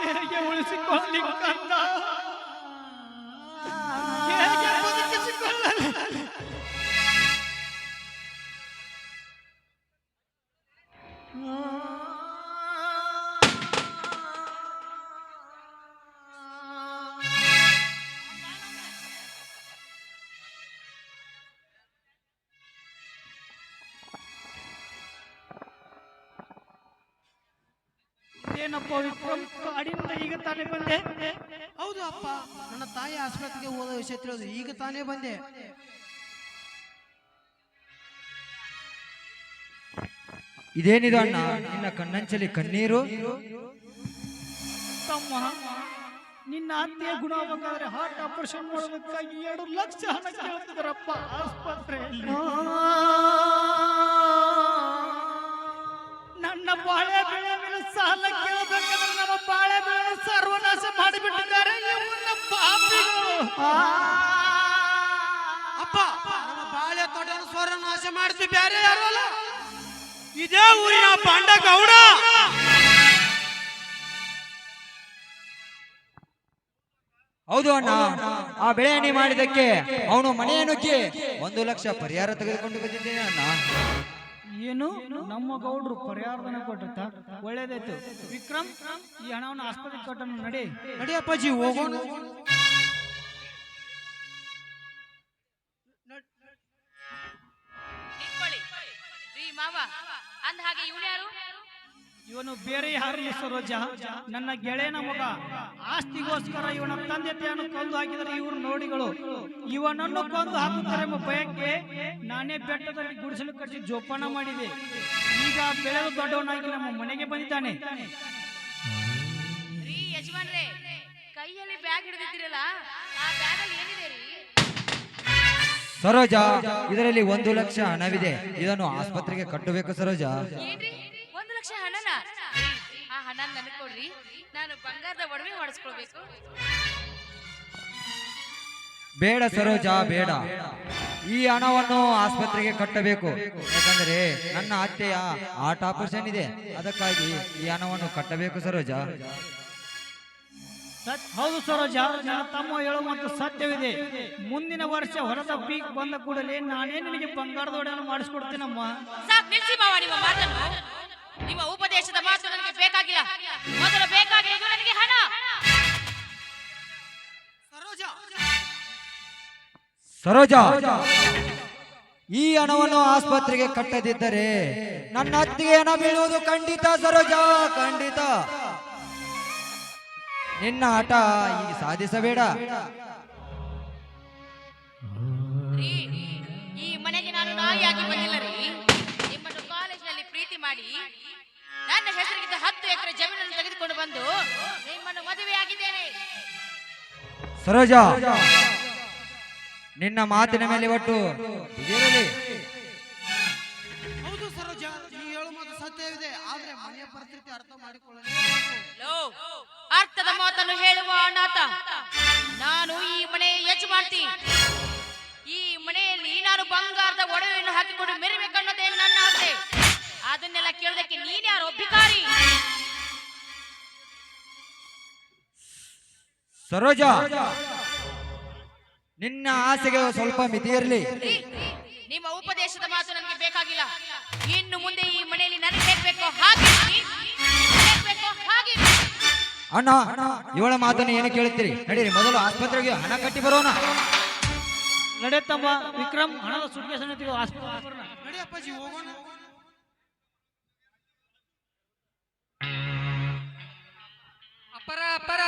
ಹೇಗೆ ಉಳಿಸಿಕೊಳ್ಳಿಕ್ಕಂದ ಹೇಗೆ ಬದುಕಿಸಿಕೊಳ್ಳಲಿ ಏನಪ್ಪ ವಿಕ್ರಮ್ ಕಾಡಿನಿಂದ ಈಗ ತಾನೇ ಬಂದೆ ಹೌದು ಅಪ್ಪ, ನನ್ನ ತಾಯಿ ಆಸ್ಪತ್ರೆಗೆ ಹೋದ ವಿಷಯ ತಿಳಿದು ಈಗ ತಾನೇ ಬಂದೆ. ಇದೇನಿದು ಅಣ್ಣ, ನಿನ್ನ ಕಣ್ಣಂಚಲಿ ಕಣ್ಣೀರು? ತಮ್ಮ, ನಿನ್ನ ಅತ್ತೆಯ ಗುಣ ಬೇಕಾದ್ರೆ ಹಾರ್ಟ್ ಆಪರೇಷನ್ ಮಾಡೋದಕ್ಕಾಗಿ 2 ಲಕ್ಷ ಹಣ ಕೇಳ್ತಿದಾರಪ್ಪ ಆಸ್ಪತ್ರೆಯಲ್ಲಿ. ನನ್ನ ಬಾಳೆ ಬೆಳೆ ಮೇಲೆ ಸಾಲ ಕೇಳಬೇಕಾದ್ರೆ ನಮ್ಮ ಬಾಳೆ ಬೆಳೆ ಸರ್ವನಾಶ ಮಾಡಿಬಿಟ್ಟಿದ್ದಾರೆ ಇವನ್ನ ಪಾಪಿಗಳು. ಅಪ್ಪ, ನಮ್ಮ ಬಾಳೆ ತೋಟನ ಸ್ವರ್ಣನಾಶ ಮಾಡ್ತೀವಿ, ಬೇರೆ ಯಾರು ಅಲ್ಲ, ಇದೇ ಊರಿನ ಪಾಂಡ ಗೌಡ. ಹೌದು ಅಣ್ಣ, ಆ ಬೆಳೆ ಹಾನಿ ಮಾಡಿದಕ್ಕೆ ಅವನು ಮನೆಯ ನುಗ್ಗಿ 1 ಲಕ್ಷ ಪರಿಹಾರ ತೆಗೆದುಕೊಂಡು ಬಂದಿದ್ದೇನೆ ಅಣ್ಣ. ಏನು ನಮ್ಮ ಗೌಡ್ರು ಪರಿಹಾರಧನ ಕೊಟ್ಟಿರ್ತ ಒಳ್ಳೇದಾಯ್ತು. ವಿಕ್ರಮ್, ಈ ಹಣವನ್ನು ಆಸ್ಪತ್ರೆಗೆ ಕೊಟ್ಟನು, ನಡಿ ನಡಿ ಅಪ್ಪಾಜಿ ಹೋಗೋಣ. ಮಾವ ಅಂದ ಹಾಗೆ ಇವನು ಯಾರು? ಇವನು ಬೇರೆ ಯಾರಿಲ್ಲ ಸರೋಜ, ನನ್ನ ಗೆಳೆಯನ ಮಗ. ಆಸ್ತಿಗೋಸ್ಕರ ಇವನ ತಂದೆ ತಾಯಿಯನ್ನು ಕೊಂದು ಹಾಕಿದರೆ ಇವರು ನೋಡಿಗಳು ಇವನನ್ನು ಕೊಂದು ಹಾಕುತ್ತಾರೆ ಎಂಬ ಭಯಕ್ಕೆ ನಾನೇ ಬೆಟ್ಟದಲ್ಲಿ ಗುಡಿಸಲು ಕಟ್ಟಿ ಜೋಪಾನ ಮಾಡಿದೆ. ಈಗ ಬೆಳೆದು ದೊಡ್ಡವನಾಗಿ ನಮ್ಮ ಮನೆಗೆ ಬಂದಿದ್ದಾನೆ. ರೀ ಯಜಮಾನ್ರೆ, ಕೈಯಲ್ಲಿ ಬ್ಯಾಗ್ ಹಿಡಿದಿದ್ದೀರಲ್ಲ, ಆ ಬ್ಯಾಗ್ ಅಲ್ಲಿ ಏನಿದೆ ರೀ? ಸರೋಜ, ಇದರಲ್ಲಿ 1 ಲಕ್ಷ ಹಣವಿದೆ, ಇದನ್ನು ಆಸ್ಪತ್ರೆಗೆ ಕಟ್ಟಬೇಕು ಸರೋಜ. ಏನ್ರಿ 1 ಲಕ್ಷ ಹಣನ? ಆ ಹಣ ನನಗೆ ಕೊಡ್ರಿ, ನಾನು ಬಂಗಾರದ ಒಡವೆ ಹೊಡೆಸ್ಕೊಳ್ಬೇಕು. ಬೇಡ ಸರೋಜ, ಬೇಡ. ಈ ಹಣವನ್ನು ಆಸ್ಪತ್ರೆಗೆ ಕಟ್ಟಬೇಕು, ಯಾಕಂದ್ರೆ ನನ್ನ ಅತ್ತೆಯ ಹಾರ್ಟ್ ಆಪರೇಷನ್ ಇದೆ, ಅದಕ್ಕಾಗಿ ಈ ಹಣವನ್ನು ಕಟ್ಟಬೇಕು ಸರೋಜ. ಹೌದು ಸರೋಜ, ನನ್ನ ತಮ್ಮ ಹೇಳೋ ಮತ್ತು ಸತ್ಯವಿದೆ. ಮುಂದಿನ ವರ್ಷ ಹೊರದ ಪೀಕ್ ಬಂದ ಕೂಡಲೇ ನಾನೇ ನಿನಗೆ ಬಂಗಾರದ ಒಡೆಯನ್ನು ಮಾಡಿಸ್ಕೊಡ್ತೀನಮ್ಮ. ಸಾಕ್ ನಿಲ್ಸಿ ಮಾವ ನಿಮ್ಮ ಮಾತನ್ನು. ನಿಮ್ಮ ಉಪದೇಶದ ಮಾತು ನನಗೆ ಬೇಕಾಗಿಲ್ಲ. ಮೊದಲು ಬೇಕಾಗಿರೋದು ನನಗೆ ಹಣ. ಸರೋಜ, ಈ ಹಣವನ್ನು ಆಸ್ಪತ್ರೆಗೆ ಕಟ್ಟದಿದ್ದರೆ ನನ್ನ ಅತ್ತಿಗೆ ಹಣ ಬೀಳುವುದು ಖಂಡಿತ ಸರೋಜ, ಖಂಡಿತ. ನಿನ್ನ ಆಟ ಈಗ ಸಾಧಿಸಬೇಡ. ಈ ಮನೆಗೆ ನಾನು ನಾಯಿಯಾಗಿ ಬಂದಿಲ್ಲ ರೀ. ನಿಮ್ಮನ್ನು ಕಾಲೇಜಿನಲ್ಲಿ ಪ್ರೀತಿ ಮಾಡಿ ನನ್ನ ಹೆಸರಿಗಿದ್ದ 10 ಎಕರೆ ಜಮೀನನ್ನು ತೆಗೆದುಕೊಂಡು ಬಂದು ನಿಮ್ಮನ್ನು ಮದುವೆಯಾಗಿದ್ದೇನೆ. ಸರೋಜ, ನಿನ್ನ ಮಾತಿನ ಮೇಲೆ ಒಟ್ಟು ಇದಿರಲಿ. ಹೌದು ಸರೋಜ, ನೀ ಹೇಳೋ ಮಾತು ಸತ್ಯವಿದೆ, ಆದ್ರೆ ಮನೆಯ ಪರಿಸ್ಥಿತಿ ಅರ್ಥ ಮಾಡಿಕೊಳ್ಳಲು ಅರ್ಥದ ಮಾತನ್ನು ಹೇಳುವ ಅನಾಥ ನಾನು. ಈ ಮನೆ ಯಜಮಾನ್ತಿ. ಈ ಮನೆಯಲ್ಲಿ ನಾನು ಬಂಗಾರದ ಒಡವೆಯನ್ನು ಹಾಕಿಕೊಂಡು ಮೆರಿಬೇಕನ್ನೋದೇ ನನ್ನ ಆಸೆ. ಅದನ್ನೆಲ್ಲ ಕೇಳೋದಕ್ಕೆ ನೀನ್ಯಾರೋ ಭಿಕಾರಿ. ಸರೋಜ, ನಿನ್ನ ಆಸೆಗೆ ಸ್ವಲ್ಪ ಮಿತಿ ಇರಲಿ. ನಿಮ್ಮ ಉಪದೇಶದ ಮಾತು ನನಗೆ ಬೇಕಾಗಿಲ್ಲ. ಇನ್ನು ಮುಂದೆ ಈ ಮನೆಯಲ್ಲಿ ನನಗೆ ಹೇಗ್ಬೇಕೋ ಹಾಗೆ ಹಾಗೆ. ಅಣ್ಣ, ಇವಳ ಮಾತನ್ನು ಏನು ಕೇಳುತ್ತೀರಿ? ನಡೀರಿ, ಮೊದಲು ಆಸ್ಪತ್ರೆಗೆ ಹಣ ಕಟ್ಟಿ ಬರೋಣ. ನಡೆಯತ್ತಮ್ಮ. ವಿಕ್ರಮ್, ಹಣದ ಸುಟ್ಕೇಸನ್ನು ಆಸ್ಪತ್ರೆ ನಡಿ ಅಪ್ಪಾಜಿ ಹೋಗೋಣ. ಅಪ್ಪರ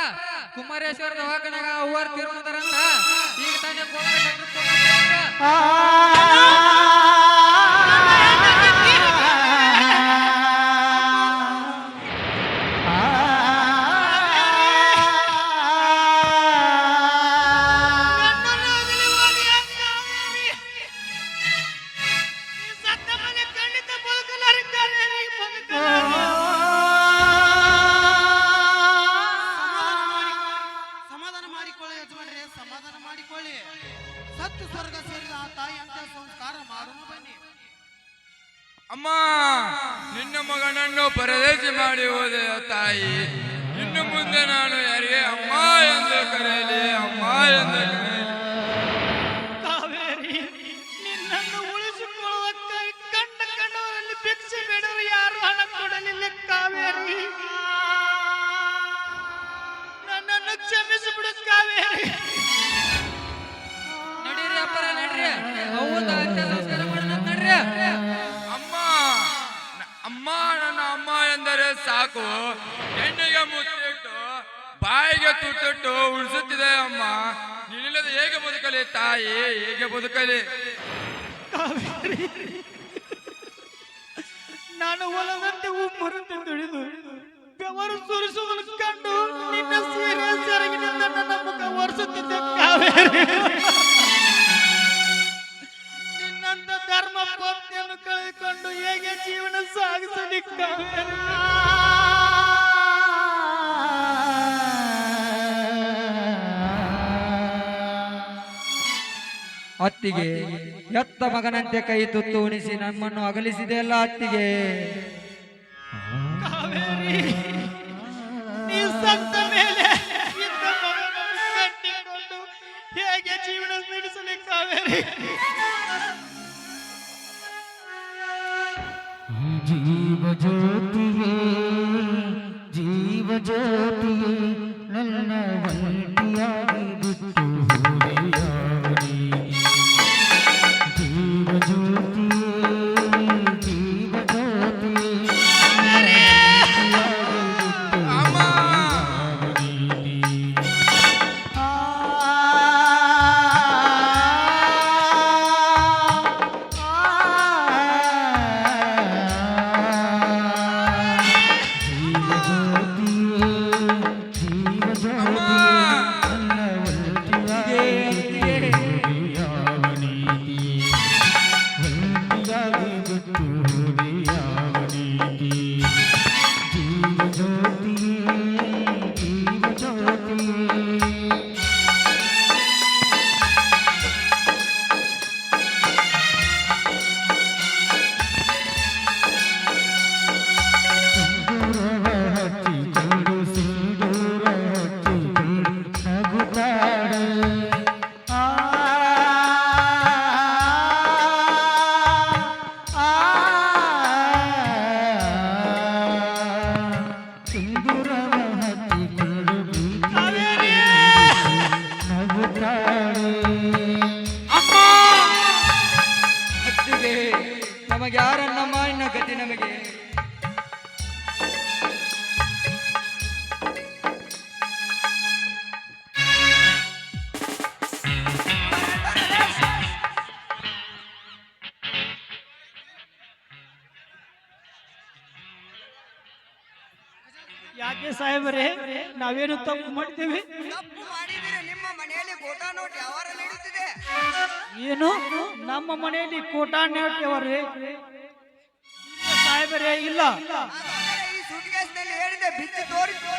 ಕುಮಾರೇಶ್ವರ ದವಾಖಾನೆಗ ಹೂವಾರ ತೀರ್ಮಾನದಾರಂತ ಈಗ ತಾನೇ ಸತ್ತು ಸ್ವರ್ಗ ಸೇರಿದ ಆ ತಾಯಿ ಅಂತ ಸಂಸ್ಕಾರ ಮಾಡೋಣ ಬನ್ನಿ. ಅಮ್ಮ, ನಿನ್ನ ಮಗನನ್ನು ಪರದೇಶಿ ಮಾಡಿ ಹೋದೆ ತಾಯಿ. ಇನ್ನು ಮುಂದೆ ಮುಂದೆ ನಾನು ಯಾರಿಗೆ ಅಮ್ಮ ಎಂದು ಕರೆಯಲಿ, ಅಮ್ಮ ಎಂದು ಕರೆಯಲಿ? ಕಾವೇರಿ, ನಿನ್ನನ್ನು ಉಳಿಸಿಕೊಳ್ಳುವ ಕಂಡ ಕಣ್ಣವರಲ್ಲಿ ಭಿಕ್ಷೆ ಬೇಡರು ಯಾರು ಹಣ ಕೊಡಲಿಲ್ಲ. ಕಾವೇರಿ, ನನ್ನನ್ನು ಕ್ಷಮಿಸಿಬಿಡು ಕಾವೇರಿ. ನಡೀರಿ ಅಪ್ಪರ ನಡ್ರಿ, ಅವ್ವದ ಅಂತ್ಯ ಸಂಸ್ಕಾರ ಮಾಡೋಣ ನಡ್ರಿ. ಅಮ್ಮ ಅಮ್ಮ ನನ್ನ ಅಮ್ಮ ಎಂದರೆ ಸಾಕು, ಹೆಣ್ಣಿಗೆ ಮುತ್ತಿಟ್ಟು ಬಾಯಿಗೆ ತುಟ್ಟಿಟ್ಟು ಉಳಿಸುತ್ತಿದೆ ಅಮ್ಮ. ನೀನಿಲ್ಲದೆ ಹೇಗೆ ಬದುಕಲಿ ತಾಯಿ, ಹೇಗೆ ಬದುಕಲಿ? ಕಾವೇರಿ, ನಾನು ಹೊಲದಂತೆ ಉಮ್ಮರಂತೆ ದುಡಿದು ಬೆವರು ಸುರಿಸುವುದನ್ನು ಕಂಡು ನಿನ್ನ ಸೀರೆ ಸೆರಗಿನಿಂದ ನನ್ನ ಮುಖ ಒರೆಸುತ್ತಿದ್ದೆ ಕಾವೇರಿ. ನಿನ್ನಂತ ಧರ್ಮ ಪತ್ನಿಯನ್ನು ಕಳೆದುಕೊಂಡು ಹೇಗೆ ಜೀವನ ಸಾಗಿಸಲಿ ಕಾವೇರಿ? ಅತ್ತಿಗೆ, ಎತ್ತ ಮಗನಂತೆ ಕೈ ತುತ್ತು ಉಣಿಸಿ ನಮ್ಮನ್ನು ಅಗಲಿಸಿದೆಯಲ್ಲ ಅತ್ತಿಗೆ. ಕಾವೇರಿ, ನೀ ಸತ್ತ ಮೇಲೆ ಇದ್ದ ಮಗನನ್ನು ಕಟ್ಟಿಕೊಂಡು ಹೇಗೆ ಜೀವನ ನಡೆಸಲಿ ಕಾವೇರಿ? ಜೀವ ಜ್ಯೋತಿಯೇ, ಜೀವ ಜ್ಯೋತಿಯೇ, ನನ್ನ ಒಂಟಿಯಾಗಿ ಬಿಟ್ಟು ಹೋದೆಯಾವನಿ. ಜೀವ ಜ್ಯೋತಿಯೇ, ಜೀವ ಜ್ಯೋತಿಯೇ, ನನ್ನ ಒಂಟಿಯಾಗಿ ಬಿಟ್ಟು ಹೋದೆಯಾವನಿ. ಅತ್ತಿಗೆ, ನಮಗೆ ಯಾರನ್ನಮ್ಮ ಇನ್ನ ಗತಿ ನಮಗೆ? ಯಾಕೆ ಸಾಹೇಬರೇ, ನಾವೇನು ತಪ್ಪು ಮಾಡಿದ್ದೇವೆ? ತಪ್ಪು ಮಾಡಿದರೆ ನಿಮ್ಮ ಮನೆಯಲ್ಲಿ ಗೋಟಾ ನೋಟ್ ಯಾವಾರ ನಡೆಯುತ್ತಿದೆ? ಏನು ನಮ್ಮ ಮನೆಯಲ್ಲಿ ಕೋಟಾನ್ಯವರೇ? ಸಾಹೇಬರೇ, ಇಲ್ಲ. ಹಾಗಾದರೆ ಈ ಸೂಟ್ಕೇಸ್ನಲ್ಲಿ ಹೇಳಿದೆ ಬಿಚ್ಚಿ ತೋರಿಸಿ.